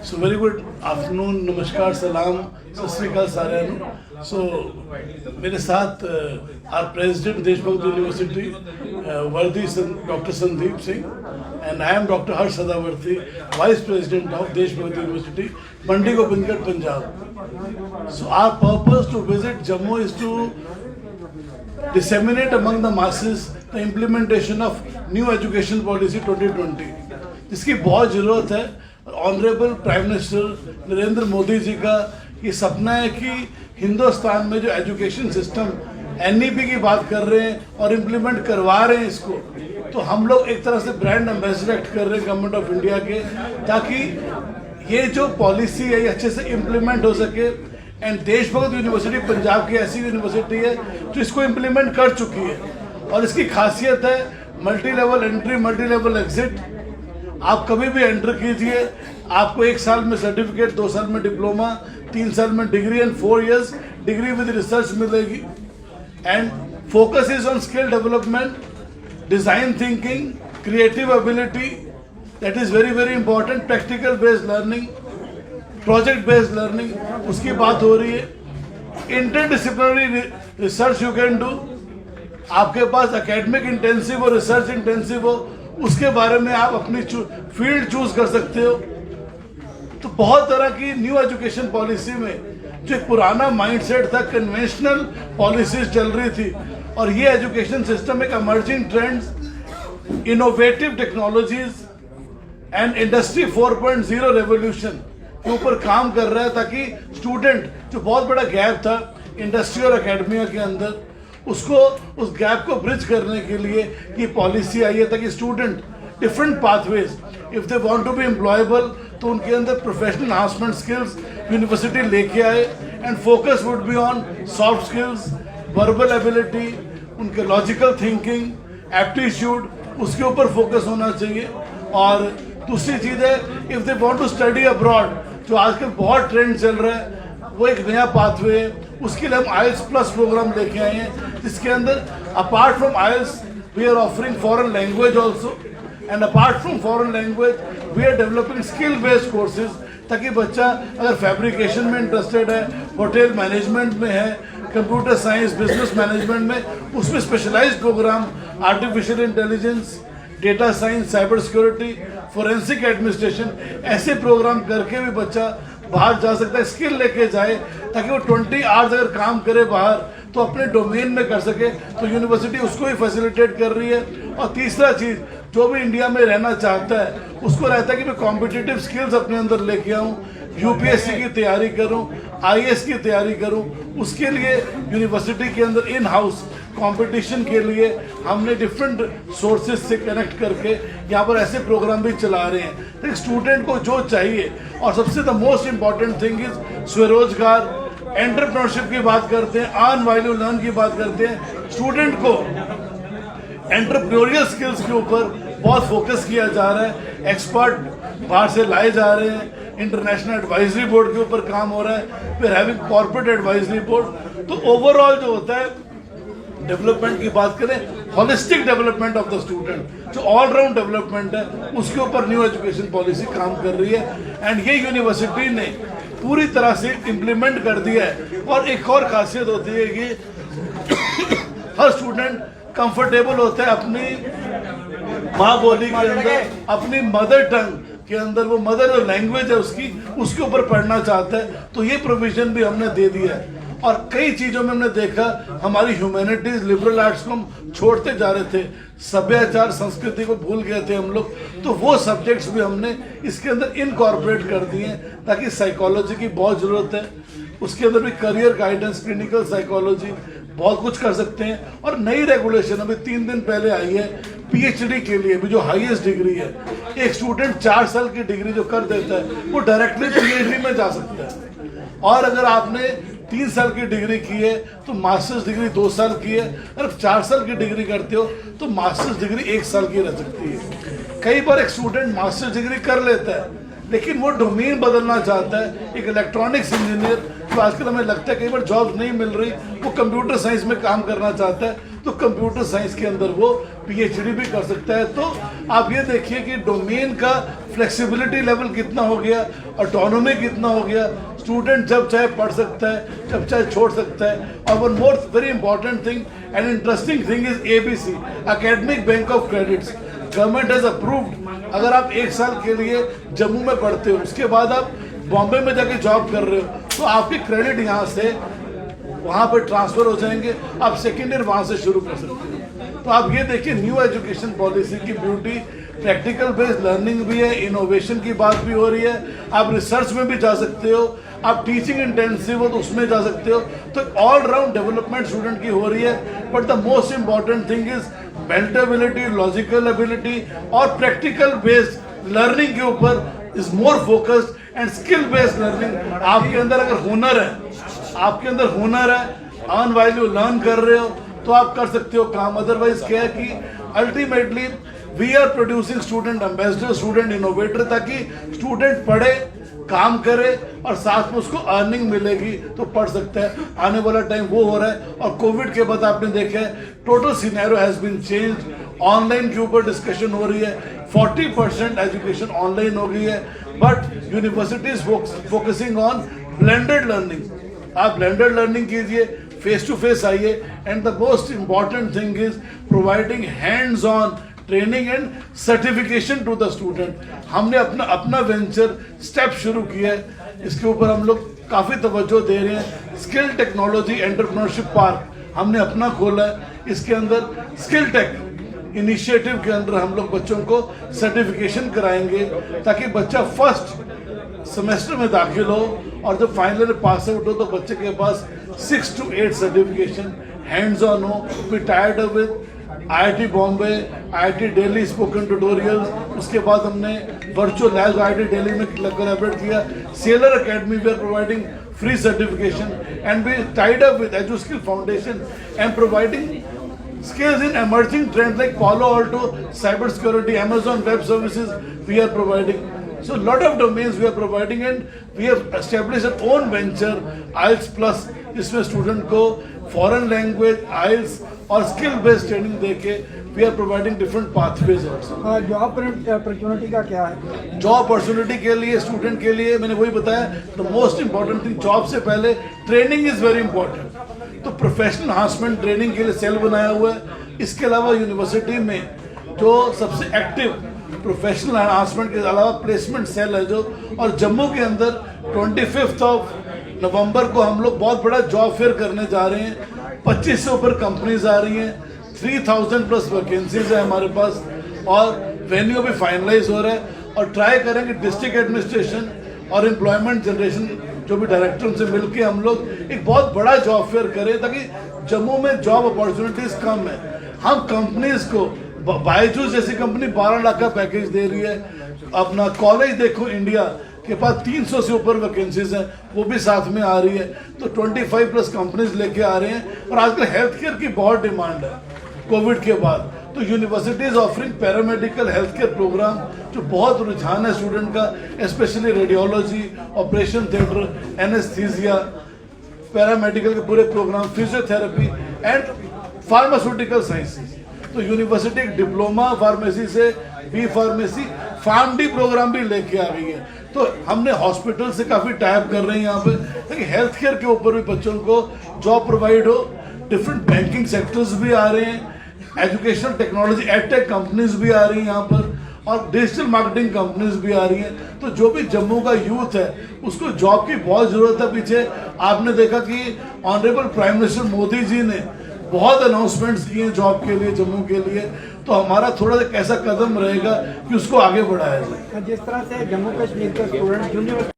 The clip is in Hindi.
So very good afternoon, namaskar, salam, सत श्री अकाल सारे नु। So मेरे साथ our president देशभक्त यूनिवर्सिटी वर्दी doctor Sandeep Singh and I am Dr. Harsh Sadavarthi, Vice President of देशभक्त university, Mandi Gobindgarh, Punjab. So our purpose to visit Jammu is to disseminate among the masses the implementation of new education policy 2020, जिसकी बहुत ज़रूरत है. Honourable prime minister Narendra Modi ji का ये सपना है कि हिंदुस्तान में जो एजुकेशन सिस्टम एनईपी की बात कर रहे हैं और इम्प्लीमेंट करवा रहे हैं इसको, तो हम लोग एक तरह से ब्रांड एम्बेसडर एक्ट कर रहे हैं गवर्नमेंट ऑफ इंडिया के, ताकि ये जो पॉलिसी है ये अच्छे से इम्प्लीमेंट हो सके. एंड देशभक्त यूनिवर्सिटी पंजाब की ऐसी यूनिवर्सिटी है जो इसको इम्प्लीमेंट कर चुकी है और इसकी खासियत है multi level entry, multi level exit. आप कभी भी एंटर कीजिए, आपको 1 साल में सर्टिफिकेट, 2 साल में डिप्लोमा, 3 साल में degree and 4 years degree with research मिलेगी. And focus is on skill development, design thinking, creative ability, that is very very important. Practical based learning, project based learning, उसकी बात हो रही है. Interdisciplinary research you can do. आपके पास एकेडमिक इंटेंसिव और रिसर्च इंटेंसिव हो, उसके बारे में आप अपनी फील्ड चूज कर सकते हो. तो बहुत तरह की न्यू एजुकेशन पॉलिसी में जो एक पुराना माइंडसेट था, कन्वेंशनल पॉलिसीज चल रही थी, और ये एजुकेशन सिस्टम एक emerging trends, innovative technologies and industry 4.0 revolution के ऊपर काम कर रहा है, ताकि स्टूडेंट, जो बहुत बड़ा गैप था इंडस्ट्री और एकेडमिया के अंदर, उसको उस गैप को ब्रिज करने के लिए ये पॉलिसी आई है, ताकि student different pathways, if they want to be employable, तो उनके अंदर प्रोफेशनल एनहांसमेंट स्किल्स यूनिवर्सिटी लेके आए. And focus would be on soft skills, verbal ability, उनके लॉजिकल थिंकिंग, एप्टीट्यूड, उसके ऊपर फोकस होना चाहिए. और दूसरी चीज़ है, if they want to study abroad, जो आजकल बहुत ट्रेंड चल रहा है, वो एक नया पाथवे है. उसके लिए हम आइल्स प्लस प्रोग्राम लेके आए हैं, जिसके अंदर apart from IELTS we are offering foreign language also, and apart from foreign language we are developing skill based courses, ताकि बच्चा अगर फैब्रिकेशन में इंटरेस्टेड है, होटल मैनेजमेंट में है, कंप्यूटर साइंस, बिजनेस मैनेजमेंट में, उसमें specialised program, artificial intelligence, data science, cyber security, forensic administration, ऐसे प्रोग्राम करके भी बच्चा बाहर जा सकता है, स्किल लेके जाए, ताकि वो 20 आवर्स अगर काम करे बाहर तो अपने डोमेन में कर सके. तो यूनिवर्सिटी उसको ही फैसिलिटेट कर रही है. और तीसरा चीज़, जो भी इंडिया में रहना चाहता है, उसको रहता है कि मैं कॉम्पिटिटिव स्किल्स अपने अंदर लेके आऊँ, यूपीएससी की तैयारी करूं, आईएएस की तैयारी करूं. उसके लिए यूनिवर्सिटी के अंदर इन हाउस कंपटीशन के लिए हमने डिफरेंट सोर्सेज से कनेक्ट करके यहाँ पर ऐसे प्रोग्राम भी चला रहे हैं. तो स्टूडेंट को जो चाहिए, और सबसे the most important thing is स्वरोजगार, एंटरप्रेन्योरशिप की बात करते हैं, अर्न वैल्यू लर्न की बात करते हैं. स्टूडेंट को एंटरप्रेन्योरियल स्किल्स के ऊपर बहुत फोकस किया जा रहा है. एक्सपर्ट बाहर से लाए जा रहे हैं, इंटरनेशनल एडवाइजरी बोर्ड के ऊपर काम हो रहा है, फिर हैविंग कॉर्पोरेट एडवाइजरी बोर्ड. तो ओवरऑल जो होता है, डेवलपमेंट की बात करें, holistic development of the student, जो ऑलराउंड डेवलपमेंट है, उसके ऊपर न्यू एजुकेशन पॉलिसी काम कर रही है. एंड ये यूनिवर्सिटी ने पूरी तरह से इम्प्लीमेंट कर दिया है. और एक और खासियत होती है कि हर स्टूडेंट कंफर्टेबल होता है अपनी माँ बोली के अंदर, अपनी मदर टंग के अंदर, वो मदर जो लैंग्वेज है उसकी, उसके ऊपर पढ़ना चाहता है. तो ये प्रोविजन भी हमने दे दिया है. और कई चीज़ों में हमने देखा, हमारी ह्यूमैनिटीज, लिबरल आर्ट्स को हम छोड़ते जा रहे थे, सभ्याचार संस्कृति को भूल गए थे हम लोग. तो वो सब्जेक्ट्स भी हमने इसके अंदर इनकॉर्पोरेट कर दिए हैं, ताकि साइकोलॉजी की बहुत ज़रूरत है, उसके अंदर भी करियर गाइडेंस, क्लिनिकल साइकोलॉजी, बहुत कुछ कर सकते हैं. और नई रेगुलेशन अभी 3 दिन पहले आई है पीएचडी के लिए भी, जो हाईएस्ट डिग्री है. एक स्टूडेंट 4 साल की डिग्री जो कर देता है, वो डायरेक्टली पीएचडी में जा सकता है. और अगर आपने 3 साल की डिग्री की है तो मास्टर्स डिग्री 2 साल की है. अगर 4 साल की डिग्री करते हो तो मास्टर्स डिग्री 1 साल की रह सकती है. कई बार एक स्टूडेंट मास्टर्स डिग्री कर लेता है, लेकिन वो डोमेन बदलना चाहता है. एक इलेक्ट्रॉनिक्स इंजीनियर, जो आजकल हमें लगता है कई बार जॉब नहीं मिल रही, वो कंप्यूटर साइंस में काम करना चाहता है, तो कंप्यूटर साइंस के अंदर वो पीएचडी भी कर सकता है. तो आप ये देखिए कि डोमेन का फ्लेक्सिबिलिटी लेवल कितना हो गया, ऑटोनॉमी कितना हो गया, स्टूडेंट जब चाहे पढ़ सकता है, जब चाहे छोड़ सकता है। और one more very important thing and interesting thing is ABC, academic bank of credits. Government has approved, अगर आप 1 साल के लिए जम्मू में पढ़ते हो, उसके बाद आप बॉम्बे में जाके जॉब कर रहे हो, तो आपके क्रेडिट यहाँ से वहाँ पर ट्रांसफर हो जाएंगे, आप सेकेंड ईयर वहाँ से शुरू कर सकते हो। तो आप ये देखिए, न्यू एजुकेशन पॉलिसी की ब्यूटी, प्रैक्टिकल बेस्ड लर्निंग भी है, इनोवेशन की बात भी हो रही है, आप रिसर्च में भी जा सकते हो, आप टीचिंग इंटेंसिव हो तो उसमें जा सकते हो। तो ऑल राउंड डेवलपमेंट स्टूडेंट की हो रही है। But the most important thing is mental ability, logical ability और प्रैक्टिकल बेस्ड लर्निंग के ऊपर is more focused and skill based learning. आपके अंदर अगर हुनर है, आपके अंदर हुनर है, अर्न व्हाइल यू लर्न कर रहे हो, तो आप कर सकते हो काम। अदरवाइज क्या है कि ultimately we are producing student ambassador, student innovator, ताकि स्टूडेंट पढ़े, काम करे और साथ में उसको अर्निंग मिलेगी तो पढ़ सकता है। आने वाला टाइम वो हो रहा है। और कोविड के बाद आपने देखा है total scenario has been change. Online के ऊपर डिस्कशन हो रही है, 40% एजुकेशन ऑनलाइन हो गई है। But universities focusing on blended learning. आप ब्लेंडेड लर्निंग कीजिए, फेस टू फेस आइए, and the most important thing is providing hands on training and certification to the student. हमने अपना वेंचर स्टेप शुरू किया है, इसके ऊपर हम लोग काफ़ी तवज्जो दे रहे हैं। स्किल टेक्नोलॉजी एंटरप्रेन्योरशिप पार्क हमने अपना खोला है, इसके अंदर स्किल टेक इनिशिएटिव के अंदर हम लोग बच्चों को सर्टिफिकेशन कराएंगे, ताकि बच्चा फर्स्ट सेमेस्टर में दाखिल हो और जब फाइनल पास आउट हो तो बच्चे के पास 6 to 8 सर्टिफिकेशन हैंड्स ऑन हो। We tied up with IIT Bombay, IIT Delhi spoken tutorials, उसके बाद हमने वर्चुअल लैब IIT दिल्ली में कोलैबोरेट किया। Seller academy we are providing free certification and we tied up with Eduskill foundation and providing skills in emerging trends like Palo Alto, cyber security, Amazon Web Services we are providing. So lot of domains we are providing, and we have established our own venture IELTS Plus, जिसमें स्टूडेंट को फॉरेन लैंग्वेज, IELTS और स्किल बेस्ड ट्रेनिंग देके we are providing different pathways. Job opportunity का क्या है? जॉब अपॉर्चुनिटी के लिए, स्टूडेंट के लिए मैंने वही बताया, the most important thing, job से पहले ट्रेनिंग इज वेरी इंपॉर्टेंट। तो प्रोफेशनल एनहांसमेंट ट्रेनिंग के लिए सेल बनाया हुआ है। इसके अलावा यूनिवर्सिटी में जो सबसे एक्टिव प्रोफेशनल एनहांसमेंट के अलावा प्लेसमेंट सेल है जो, और जम्मू के अंदर 25 नवंबर को हम लोग बहुत बड़ा जॉब फेयर करने जा रहे हैं। 25 से ऊपर कंपनीज आ रही हैं, 3000 प्लस वैकेंसीज है हमारे पास, और वेन्यू भी फाइनलाइज हो रहा है। और ट्राई करेंगे डिस्ट्रिक्ट एडमिनिस्ट्रेशन और एम्प्लॉयमेंट जनरेशन जो भी डायरेक्टर उनसे मिलकर हम लोग एक बहुत बड़ा जॉब फेयर करें, ताकि जम्मू में जॉब अपॉर्चुनिटीज कम है। हम कंपनीज को, बायजूस जैसी कंपनी 12 लाख का पैकेज दे रही है। अपना कॉलेज देखो, इंडिया के पास 300 से ऊपर वैकेंसीज हैं, वो भी साथ में आ रही है। तो 25 प्लस कंपनीज लेके आ रहे हैं। और आजकल हेल्थ केयर की बहुत डिमांड है कोविड के बाद, तो universities offering paramedical health care program, जो बहुत रुझान है स्टूडेंट का, specially radiology, operation theatre, anaesthesia, paramedical के पूरे program, physiotherapy and pharmaceutical sciences. तो यूनिवर्सिटी एक डिप्लोमा फार्मेसी से बी फार्मेसी फार्मडी प्रोग्राम भी लेके आ गई है। तो हमने हॉस्पिटल से काफ़ी टाइप कर रहे हैं यहाँ पे, ताकि हेल्थ केयर के ऊपर भी बच्चों को जॉब प्रोवाइड हो। डिफरेंट बैंकिंग सेक्टर्स भी आ रहे हैं, एजुकेशन टेक्नोलॉजी एडटेक कंपनीज भी आ रही हैं यहाँ पर, और डिजिटल मार्केटिंग कंपनीज भी आ रही हैं। तो जो भी जम्मू का यूथ है उसको जॉब की बहुत ज़रूरत है। पीछे आपने देखा कि honourable prime minister Modi ji ने बहुत अनाउंसमेंट्स किए जॉब के लिए, जम्मू के लिए। तो हमारा थोड़ा सा कैसा कदम रहेगा कि उसको आगे बढ़ाया जाए। जिस तरह से जम्मू कश्मीर के स्टूडेंट यूनिवर्सिटी